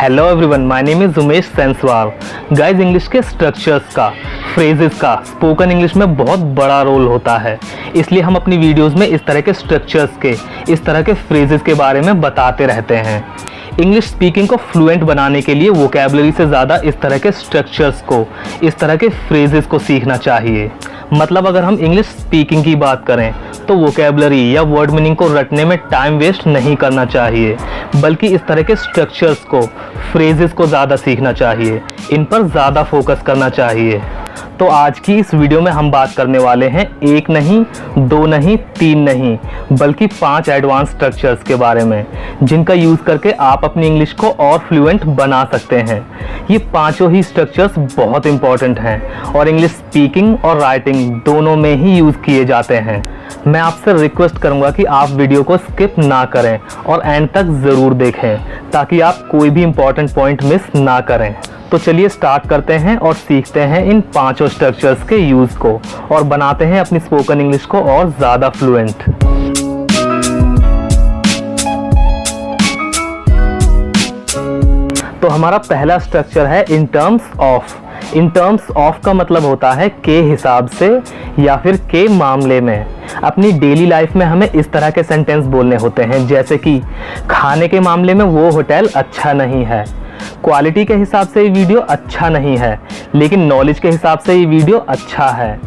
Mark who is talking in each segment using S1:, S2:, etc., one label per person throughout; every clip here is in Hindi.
S1: Hello everyone, my name is Umesh Senswal. Guys, English के स्ट्रक्चर्स का, फ्रेजेस का स्पोकन इंग्लिश में बहुत बड़ा रोल होता है। इसलिए हम अपनी वीडियोस में इस तरह के स्ट्रक्चर्स के, इस तरह के फ्रेजेस के बारे में बताते रहते हैं। इंग्लिश स्पीकिंग को फ्लुएंट बनाने के लिए वोकैबुलरी से ज़्यादा इस तरह के स्ट्रक्चर्स को, इस तरह के फ्रेजेस को सीखना चाहिए। मतलब अगर हम इंग्लिश स्पीकिंग की बात करें तो वोकैबुलरी या वर्ड मीनिंग को रटने में टाइम वेस्ट नहीं करना चाहिए, बल्कि इस तरह के स्ट्रक्चर्स को, फ्रेजेस को ज़्यादा सीखना चाहिए, इन पर ज़्यादा फोकस करना चाहिए। तो आज की इस वीडियो में हम बात करने वाले हैं एक नहीं, दो नहीं, तीन नहीं, बल्कि 5 एडवांस स्ट्रक्चर्स के बारे में, जिनका यूज़ करके आप अपनी इंग्लिश को और फ्लुएंट बना सकते हैं। ये पांचों ही स्ट्रक्चर्स बहुत इंपॉर्टेंट हैं और इंग्लिश स्पीकिंग और राइटिंग दोनों में ही यूज़ किए जाते हैं। मैं आपसे रिक्वेस्ट करूंगा कि आप वीडियो को स्किप ना करें और एंड तक ज़रूर देखें, ताकि आप कोई भी इंपॉर्टेंट पॉइंट मिस ना करें। तो चलिए स्टार्ट करते हैं और सीखते हैं इन पांचों स्ट्रक्चर्स के यूज़ को और बनाते हैं अपनी स्पोकन इंग्लिश को और ज़्यादा फ्लुएंट। तो हमारा पहला स्ट्रक्चर है in terms of. In terms of का मतलब होता है के हिसाब से या फिर के मामले में। अपनी डेली लाइफ में हमें इस तरह के सेंटेंस बोलने होते हैं, जैसे कि खाने के मामले में वो होटल अच्छा नहीं है, क्वालिटी के हिसाब से ये वीडियो अच्छा नहीं है, लेकिन नॉलेज के हिसाब से ये वीडियो अच्छा है,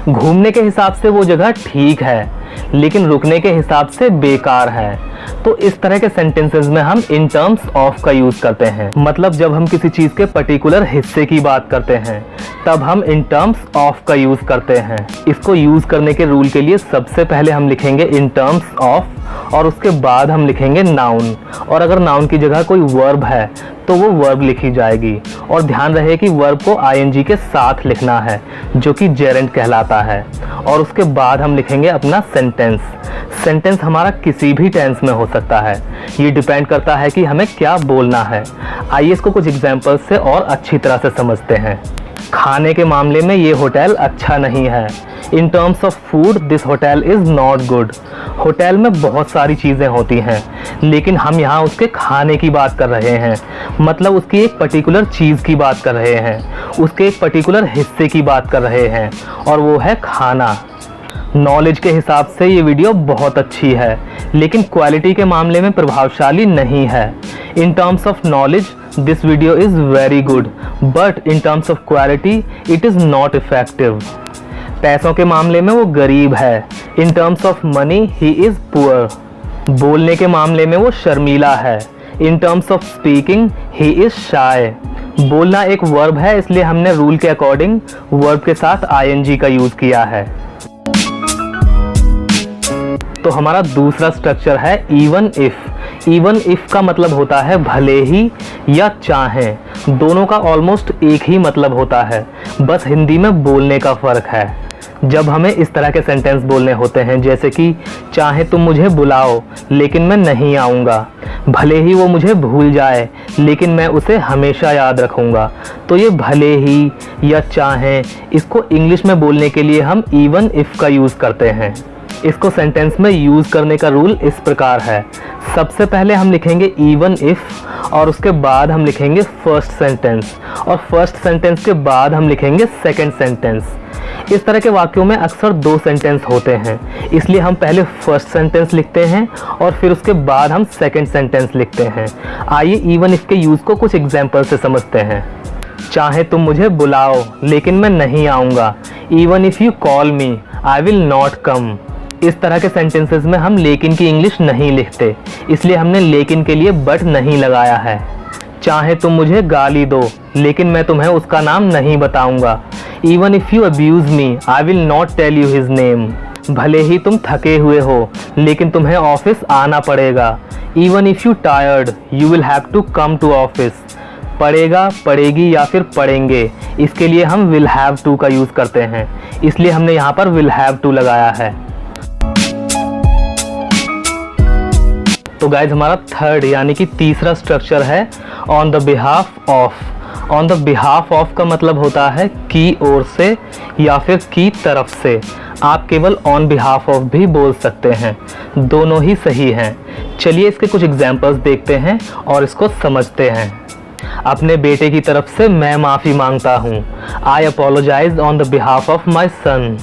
S1: घूमने के हिसाब से वो जगह ठीक है, लेकिन रुकने के हिसाब से बेकार है। तो इस तरह के सेंटेंसेस में हम इन टर्म्स ऑफ का यूज़ करते हैं। मतलब जब हम किसी चीज़ के पर्टिकुलर हिस्से की बात करते हैं तब हम इन टर्म्स ऑफ का यूज़ करते हैं। इसको यूज़ करने के रूल के लिए सबसे पहले हम लिखेंगे इन टर्म्स ऑफ और उसके बाद हम लिखेंगे नाउन। और अगर नाउन की जगह कोई वर्ब है तो वो वर्ब लिखी जाएगी। और ध्यान रहे कि वर्ब को आईएनजी के साथ लिखना है, जो कि जेरेंट कहलाता है। और उसके बाद हम लिखेंगे अपना सेंटेंस। सेंटेंस हमारा किसी भी टेंस में हो सकता है, ये डिपेंड करता है कि हमें क्या बोलना है। आइए इसको कुछ एग्जांपल्स से और अच्छी तरह से समझते हैं। खाने के मामले में ये होटल अच्छा नहीं है। In terms of food this hotel is not good. Hotel में बहुत सारी चीज़ें होती हैं, लेकिन हम यहाँ उसके खाने की बात कर रहे हैं। मतलब उसकी एक पर्टिकुलर चीज़ की बात कर रहे हैं, उसके एक पर्टिकुलर हिस्से की बात कर रहे हैं, और वो है खाना। नॉलेज के हिसाब से ये वीडियो बहुत अच्छी है, लेकिन क्वालिटी के मामले में प्रभावशाली नहीं है। In terms of knowledge this video is very good, but in terms of quality it is not effective. पैसों के मामले में वो गरीब है। In terms of money he is poor. बोलने के मामले में वो शर्मीला है। In terms of speaking he is shy. बोलना एक वर्ब है, इसलिए हमने रूल के अकॉर्डिंग वर्ब के साथ आईएनजी का यूज़ किया है। तो हमारा दूसरा स्ट्रक्चर है इवन इफ। इवन इफ का मतलब होता है भले ही या चाहें। दोनों का ऑलमोस्ट एक ही मतलब होता है, बस हिंदी में बोलने का फ़र्क है। जब हमें इस तरह के सेंटेंस बोलने होते हैं, जैसे कि चाहे तुम मुझे बुलाओ लेकिन मैं नहीं आऊँगा, भले ही वो मुझे भूल जाए लेकिन मैं उसे हमेशा याद रखूँगा, तो ये भले ही या चाहें, इसको इंग्लिश में बोलने के लिए हम इवन इफ़ का यूज़ करते हैं। इसको सेंटेंस में यूज़ करने का रूल इस प्रकार है। सबसे पहले हम लिखेंगे इवन इफ़ और उसके बाद हम लिखेंगे फर्स्ट सेंटेंस, और फर्स्ट सेंटेंस के बाद हम लिखेंगे सेकंड सेंटेंस। इस तरह के वाक्यों में अक्सर 2 सेंटेंस होते हैं, इसलिए हम पहले फर्स्ट सेंटेंस लिखते हैं और फिर उसके बाद हम सेकंड सेंटेंस लिखते हैं। आइए इवन इफ़ के यूज़ को कुछ एग्जाम्पल से समझते हैं। चाहे तुम मुझे बुलाओ लेकिन मैं नहीं आऊँगा। Even if you call me I will not come. इस तरह के सेंटेंसेस में हम लेकिन की इंग्लिश नहीं लिखते, इसलिए हमने लेकिन के लिए बट नहीं लगाया है। चाहे तुम मुझे गाली दो लेकिन मैं तुम्हें उसका नाम नहीं बताऊंगा। Even if you abuse me I will not tell you his name. भले ही तुम थके हुए हो लेकिन तुम्हें ऑफिस आना पड़ेगा। Even if you tired you will have to come to office. पड़ेगा, पड़ेगी या फिर पढ़ेंगे, इसके लिए हम विल हैव टू का यूज़ करते हैं, इसलिए हमने यहाँ पर विल हैव टू लगाया है। तो गाइज हमारा थर्ड यानी कि तीसरा स्ट्रक्चर है on the behalf of. On the behalf of का मतलब होता है की ओर से या फिर की तरफ से। आप केवल ऑन बिहाफ ऑफ भी बोल सकते हैं, दोनों ही सही हैं। चलिए इसके कुछ एग्जाम्पल्स देखते हैं और इसको समझते हैं। अपने बेटे की तरफ से मैं माफ़ी मांगता हूँ। I apologise on the behalf of my son.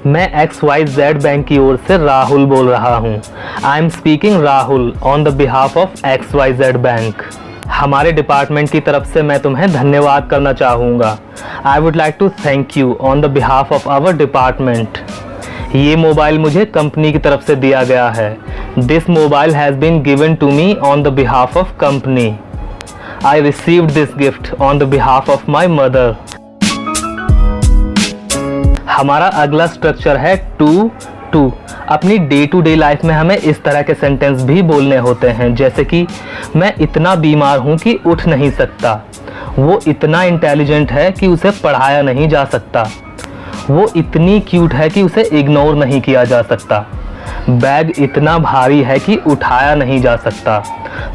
S1: मैं XYZ बैंक की ओर से राहुल बोल रहा हूँ। I am speaking Rahul on the behalf of XYZ bank. हमारे डिपार्टमेंट की तरफ से मैं तुम्हें धन्यवाद करना चाहूँगा। I would like to thank you on the behalf of our department. ये मोबाइल मुझे कंपनी की तरफ से दिया गया है। This mobile has been given to me on the behalf of company. I received this gift on the behalf of my mother. हमारा अगला स्ट्रक्चर है टू। अपनी डे टू डे लाइफ में हमें इस तरह के सेंटेंस भी बोलने होते हैं, जैसे कि मैं इतना बीमार हूँ कि उठ नहीं सकता। वो इतना इंटेलिजेंट है कि उसे पढ़ाया नहीं जा सकता। वो इतनी क्यूट है कि उसे इग्नोर नहीं किया जा सकता। बैग इतना भारी है कि उठाया नहीं जा सकता।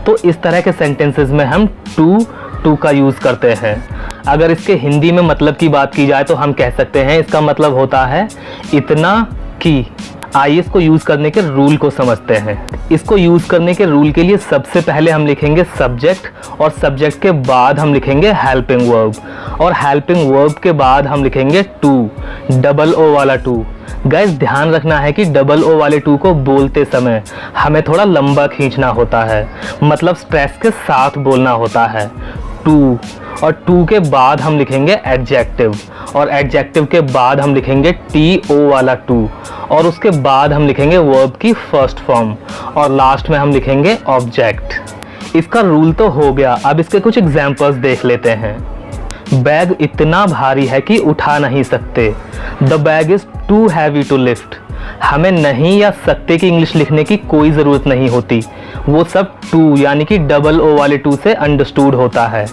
S1: तो इस तरह के सेंटेंसेस में हम टू का यूज़ करते हैं। अगर इसके हिंदी में मतलब की बात की जाए तो हम कह सकते हैं इसका मतलब होता है इतना कि। आइए इसको यूज़ करने के रूल को समझते हैं। इसको यूज़ करने के रूल के लिए सबसे पहले हम लिखेंगे सब्जेक्ट और सब्जेक्ट के बाद हम लिखेंगे हेल्पिंग वर्ब और हेल्पिंग वर्ब के बाद हम लिखेंगे टू, डबल ओ वाला टू। गाइस ध्यान रखना है कि डबल ओ वाले टू को बोलते समय हमें थोड़ा लंबा खींचना होता है, मतलब स्ट्रेस के साथ बोलना होता है टू। और टू के बाद हम लिखेंगे एडजेक्टिव और एडजेक्टिव के बाद हम लिखेंगे TO वाला टू और उसके बाद हम लिखेंगे वर्ब की फर्स्ट फॉर्म और लास्ट में हम लिखेंगे ऑब्जेक्ट। इसका रूल तो हो गया, अब इसके कुछ एग्जाम्पल्स देख लेते हैं। बैग इतना भारी है कि उठा नहीं सकते। The bag is too heavy to lift. हमें नहीं या सकते की इंग्लिश लिखने की कोई ज़रूरत नहीं होती, वो सब टू यानी कि डबल ओ वाले टू से अंडरस्टूड होता है।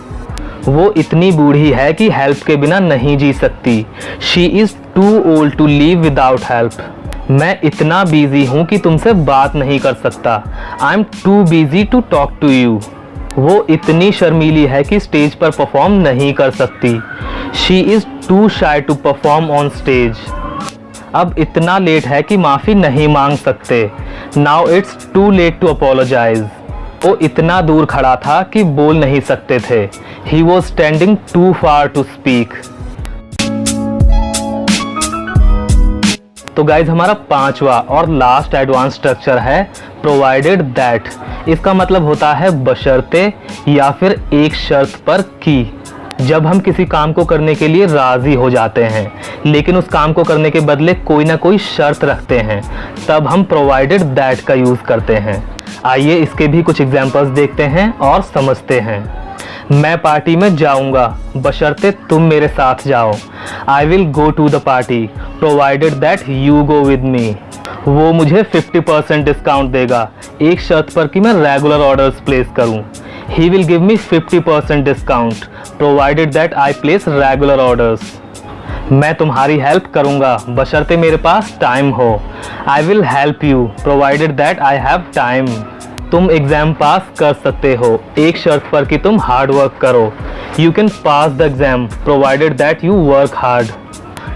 S1: वो इतनी बूढ़ी है कि हेल्प के बिना नहीं जी सकती। She is too old to live without help. मैं इतना बिजी हूँ कि तुमसे बात नहीं कर सकता। I am too busy to talk to you. वो इतनी शर्मीली है कि स्टेज पर परफॉर्म नहीं कर सकती। She is too shy to perform on stage. अब इतना लेट है कि माफ़ी नहीं मांग सकते। Now it's too late to apologise. वो इतना दूर खड़ा था कि बोल नहीं सकते थे। He was standing too far to speak. तो गाइज हमारा पांचवा और लास्ट एडवांस स्ट्रक्चर है प्रोवाइडेड दैट। इसका मतलब होता है बशर्ते या फिर एक शर्त पर कि। जब हम किसी काम को करने के लिए राज़ी हो जाते हैं लेकिन उस काम को करने के बदले कोई ना कोई शर्त रखते हैं, तब हम प्रोवाइडेड दैट का यूज़ करते हैं। आइए इसके भी कुछ एग्जाम्पल्स देखते हैं और समझते हैं। मैं पार्टी में जाऊंगा बशर्ते तुम मेरे साथ जाओ। I will go to the party provided that you go with me. वो मुझे 50% डिस्काउंट देगा एक शर्त पर कि मैं रेगुलर ऑर्डर्स प्लेस करूं। He will give me 50% discount provided that I place regular orders. मैं तुम्हारी हेल्प करूंगा बशर्ते मेरे पास टाइम हो। I will help you provided that I have time. तुम एग्ज़ाम पास कर सकते हो एक शर्त पर कि तुम हार्ड वर्क करो। You can pass the exam provided that you work hard.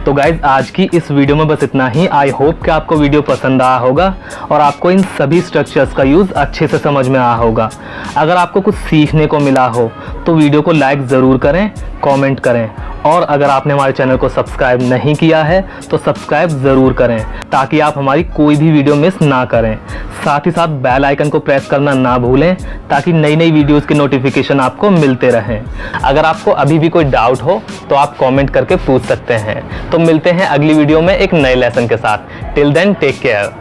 S1: तो गाइज आज की इस वीडियो में बस इतना ही। आई होप कि आपको वीडियो पसंद आया होगा और आपको इन सभी स्ट्रक्चर्स का यूज़ अच्छे से समझ में आया होगा। अगर आपको कुछ सीखने को मिला हो तो वीडियो को लाइक ज़रूर करें, कमेंट करें और अगर आपने हमारे चैनल को सब्सक्राइब नहीं किया है तो सब्सक्राइब ज़रूर करें ताकि आप हमारी कोई भी वीडियो मिस ना करें। साथ ही साथ बेल आइकन को प्रेस करना ना भूलें ताकि नई नई वीडियोज़ की नोटिफिकेशन आपको मिलते रहें। अगर आपको अभी भी कोई डाउट हो तो आप कमेंट करके पूछ सकते हैं। तो मिलते हैं अगली वीडियो में एक नए लेसन के साथ। Till then take care.